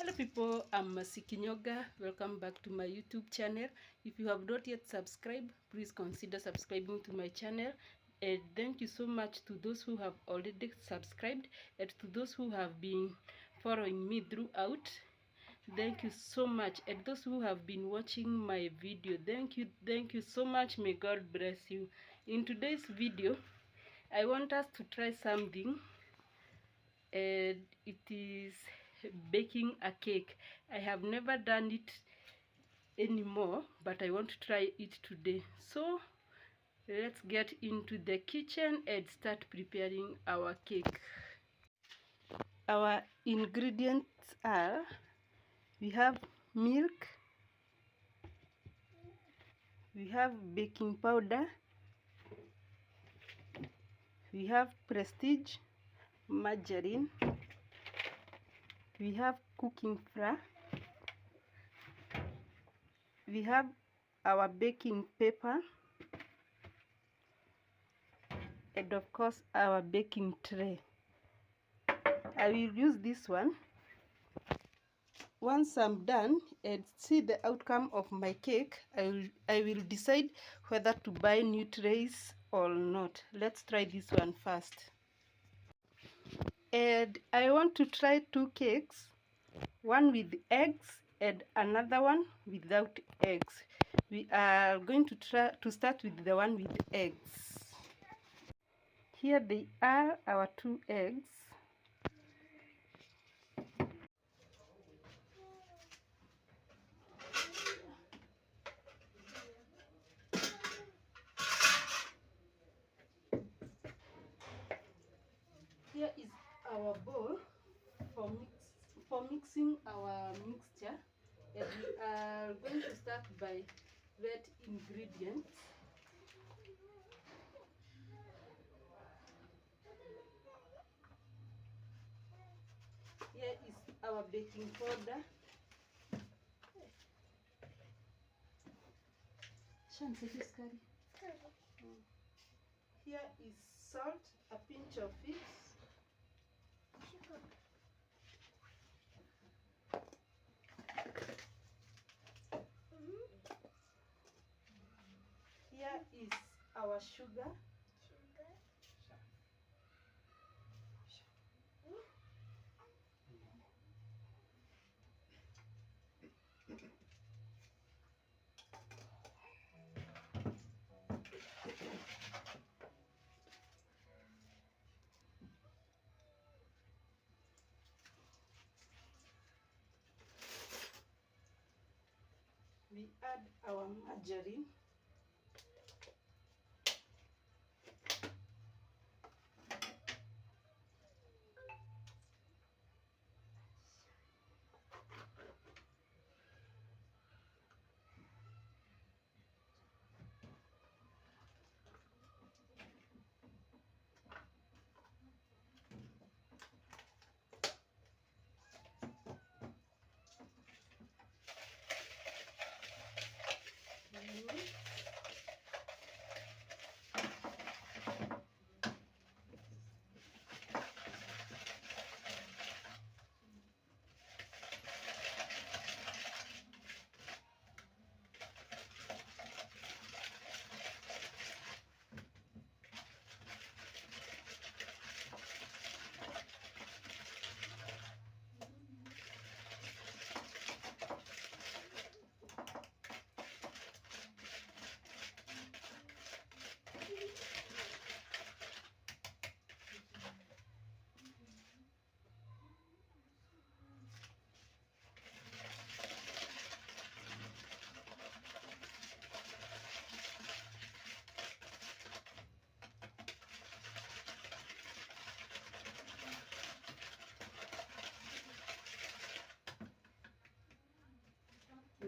Hello people, I'm Kinyonga. Welcome back to my YouTube channel. If you have not yet subscribed, please consider subscribing to my channel. And thank you so much to those who have already subscribed and to those who have been following me throughout. Thank you so much. And those who have been watching my video, thank you so much. May God bless you. In today's video, I want us to try something, and it is baking a cake. I have never done it anymore, but I want to try it today. So let's get into the kitchen and start preparing our cake. Our ingredients are: we have milk, we have baking powder, we have prestige margarine, we have cooking flour, we have our baking paper, and of course our baking tray. I will use this one. Once I'm done and see the outcome of my cake, I will decide whether to buy new trays or not. Let's try this one first. And I want to try two cakes, one with eggs and another one without eggs. We are going to start with the one with eggs. Here they are, our two eggs. Here is our bowl for mixing our mixture, and we are going to start by wet ingredients. Here is our baking powder. Here is salt, a pinch of it. Here is our sugar. We add our margarine.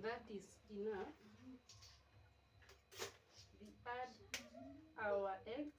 That is enough. We add our eggs.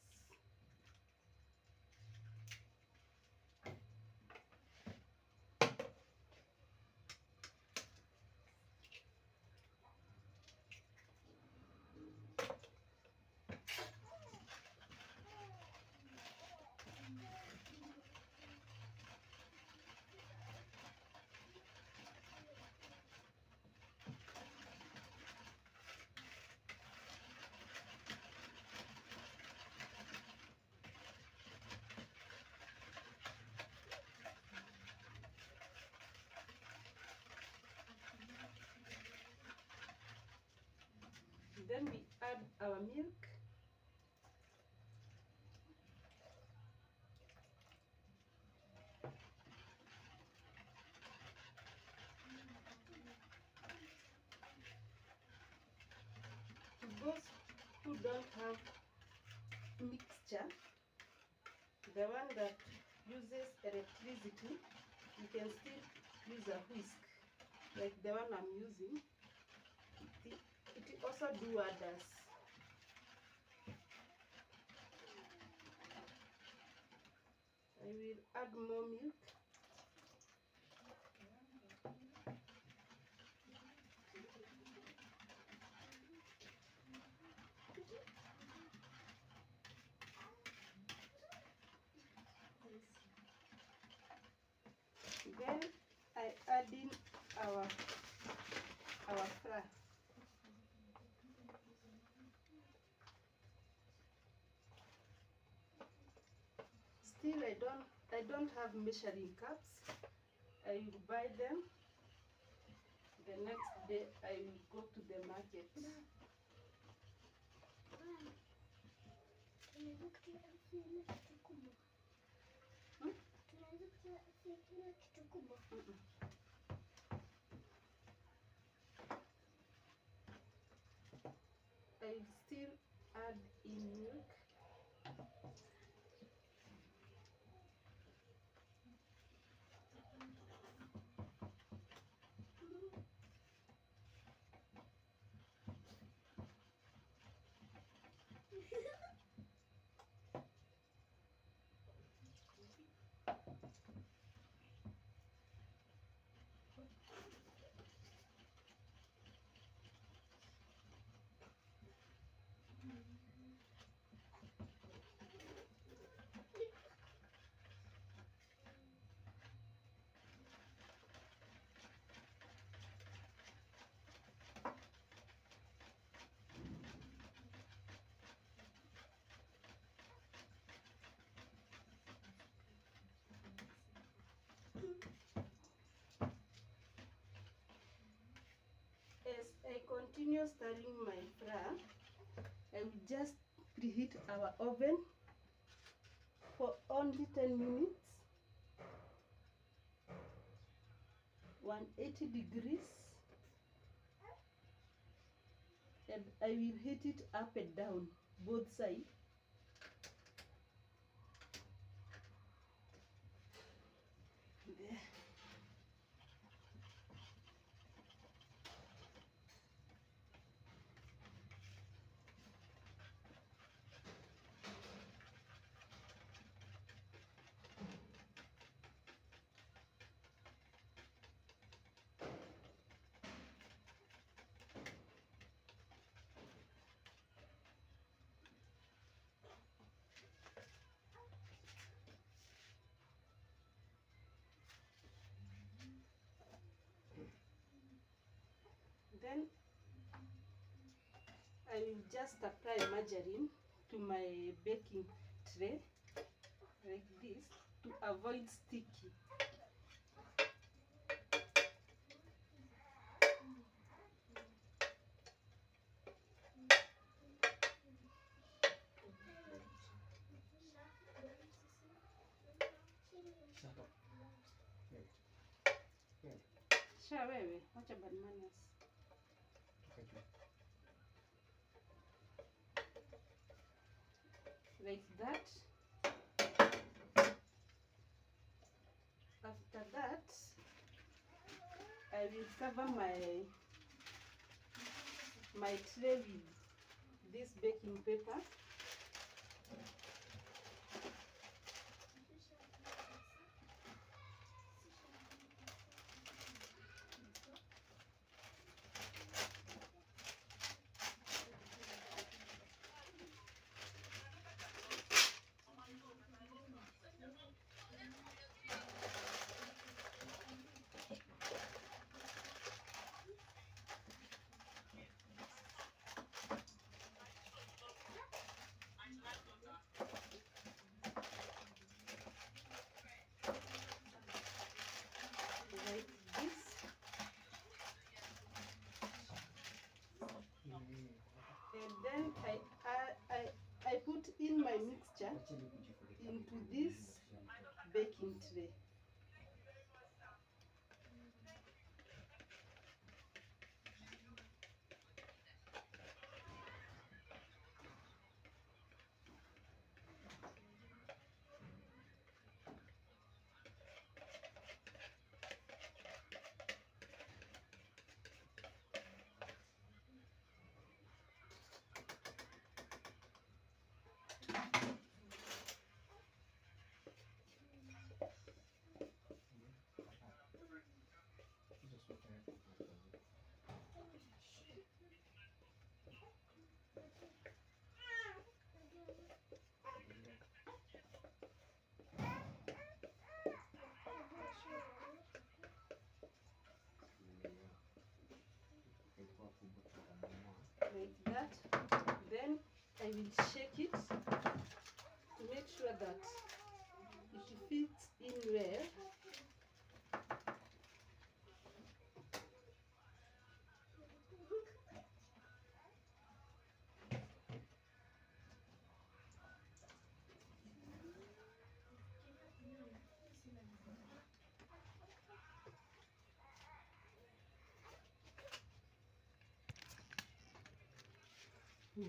Then we add our milk. To those who don't have mixture, the one that uses electricity, you can still use a whisk like the one I'm using. It also do wonders. I will add more milk. Then I add in our flour. Still, I don't have measuring cups. I will buy them. The next day I will go to the market. I will still add in milk. As I continue stirring my flour, I will just preheat our oven for only 10 minutes, 180 degrees, and I will heat it up and down, both sides. There. Then I will just apply margarine to my baking tray like this to avoid sticky. Sha wewe, wacha bad manners. Like that. After that, I will cover my tray with this baking paper. then I put in my mixture into this baking tray. Like that. Then I will shake it to make sure that it fits in well.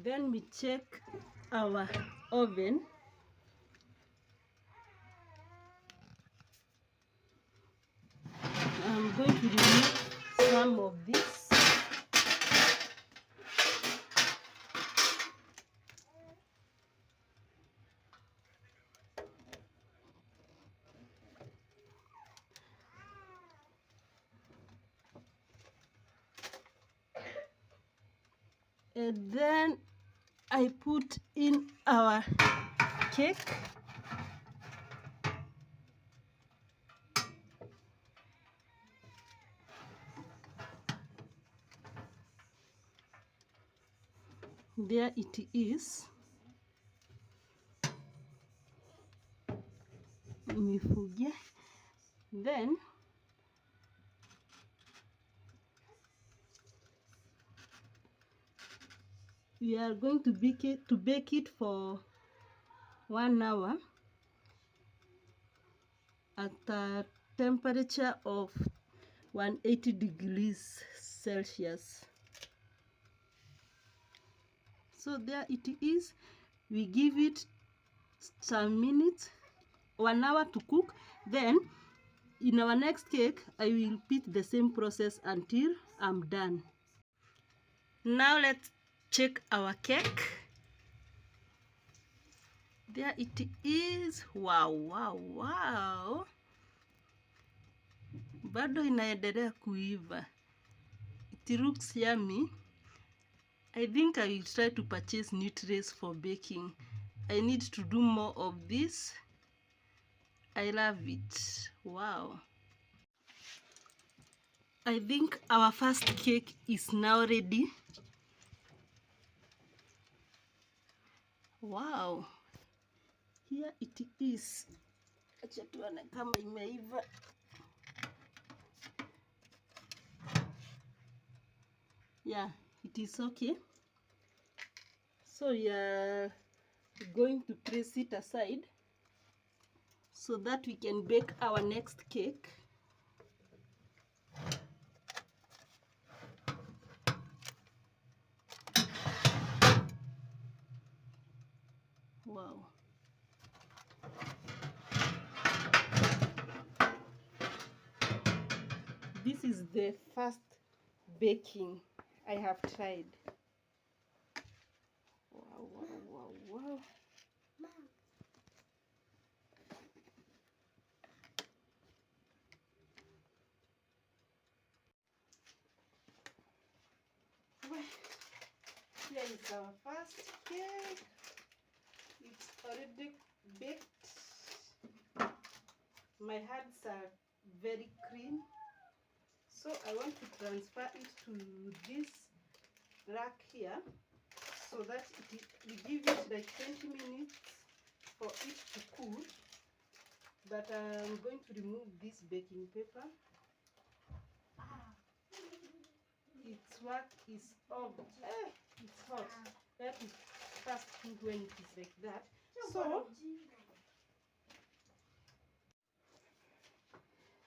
Then we check our oven. I'm going to remove some of this. And then I put in our cake. There it is. Nifugie. Then we are going to bake it for 1 hour at a temperature of 180 degrees Celsius. So there it is. We give it some minutes, 1 hour to cook. Then in our next cake, I will repeat the same process until I'm done. Now let's check our cake. There it is. Wow, wow, wow. Bado inaendelea kuiva. It looks yummy. I think I will try to purchase new trays for baking. I need to do more of this. I love it. Wow. I think our first cake is now ready. Wow. Here it is. Acha tuone kama imeiva. Yeah, it is okay. So we are going to place it aside so that we can bake our next cake. Wow. This is the first baking I have tried. Wow, wow, wow, wow. Well, here is our first cake. It's already baked. My hands are very clean. So I want to transfer it to this rack here so that we give it like 20 minutes for it to cool. But I'm going to remove this baking paper. Its work is over. It's hot. That is first thing when it is like that. So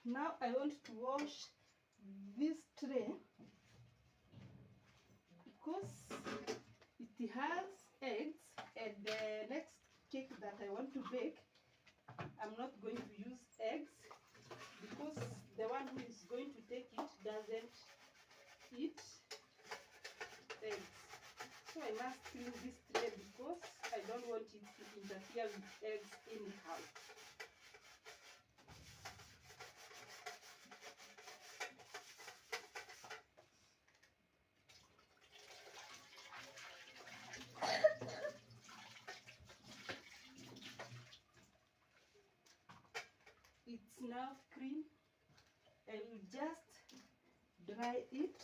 now I want to wash this tray because it has eggs, and the next cake that I want to bake, I'm not going to use eggs because the one who is going to take it doesn't eat eggs. So I must clean this tray because I don't want it to interfere with eggs anyhow. It's now clean. I will just dry it.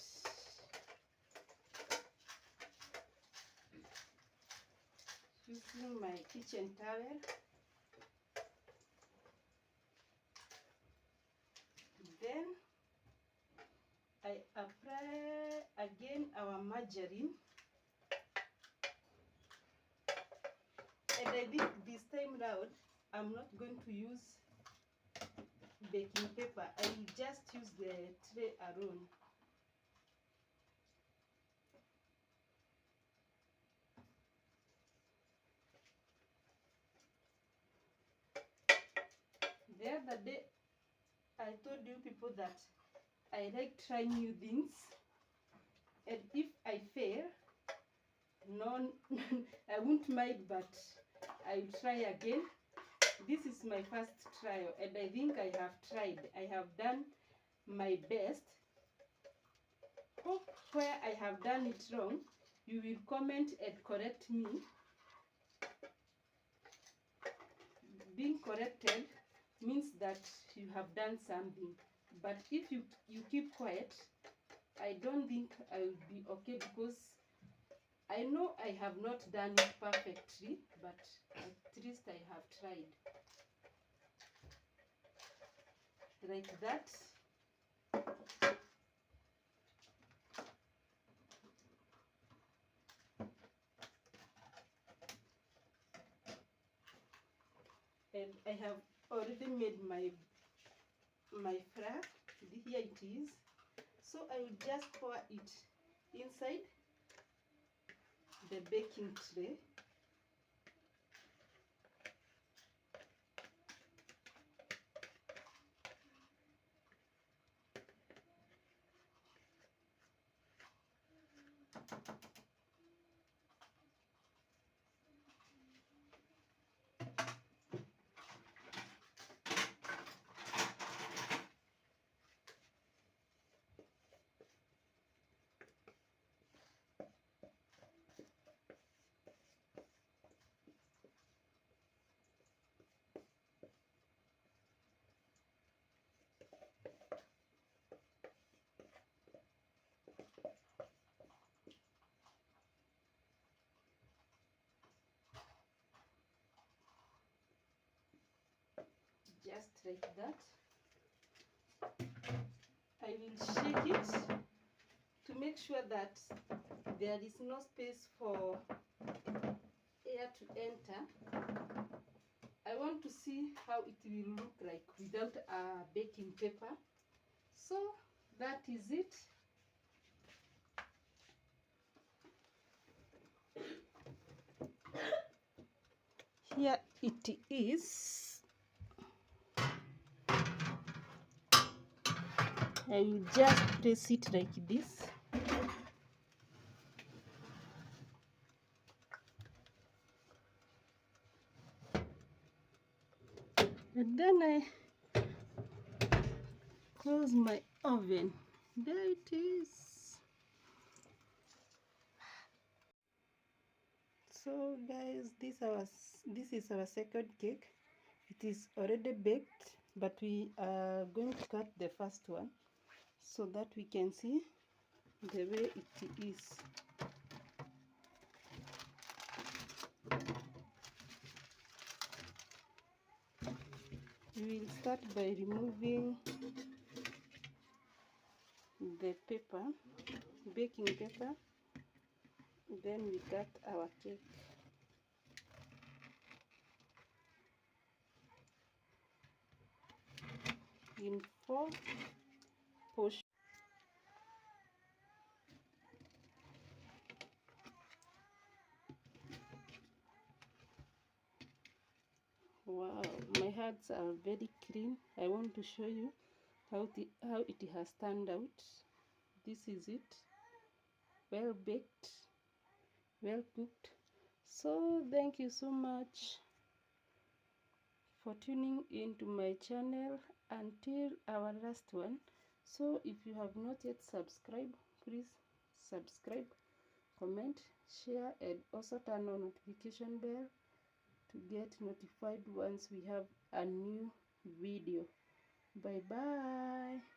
Using my kitchen towel. Then I apply again our margarine. And I think this time round, I'm not going to use baking paper. I will just use the tray alone. The other day, I told you people that I like trying new things, and if I fail, no, I won't mind, but I'll try again. This is my first trial, and I think I have tried. I have done my best. Where I have done it wrong, you will comment and correct me. Being corrected means that you have done something. But if you keep quiet, I don't think I will be okay, because I know I have not done it perfectly, but at least I have tried. Like that. And I have already made my flour. Here it is. So I will just pour it inside the baking tray. Just like that. I will shake it to make sure that there is no space for air to enter. I want to see how it will look like without a baking paper. So that is it. Here it is. I will just place it like this. And then I close my oven. There it is. So guys, this is our second cake. It is already baked, but we are going to cut the first one so that we can see the way it is. We will start by removing the paper, baking paper. Then we cut our cake. In 4 portions. Wow, my hands are very clean. I want to show you how it has turned out. This is it, well baked, well cooked. So thank you so much for tuning into my channel until our last one. So if you have not yet subscribed, please subscribe, comment, share, and also turn on notification bell to get notified once we have a new video. Bye bye.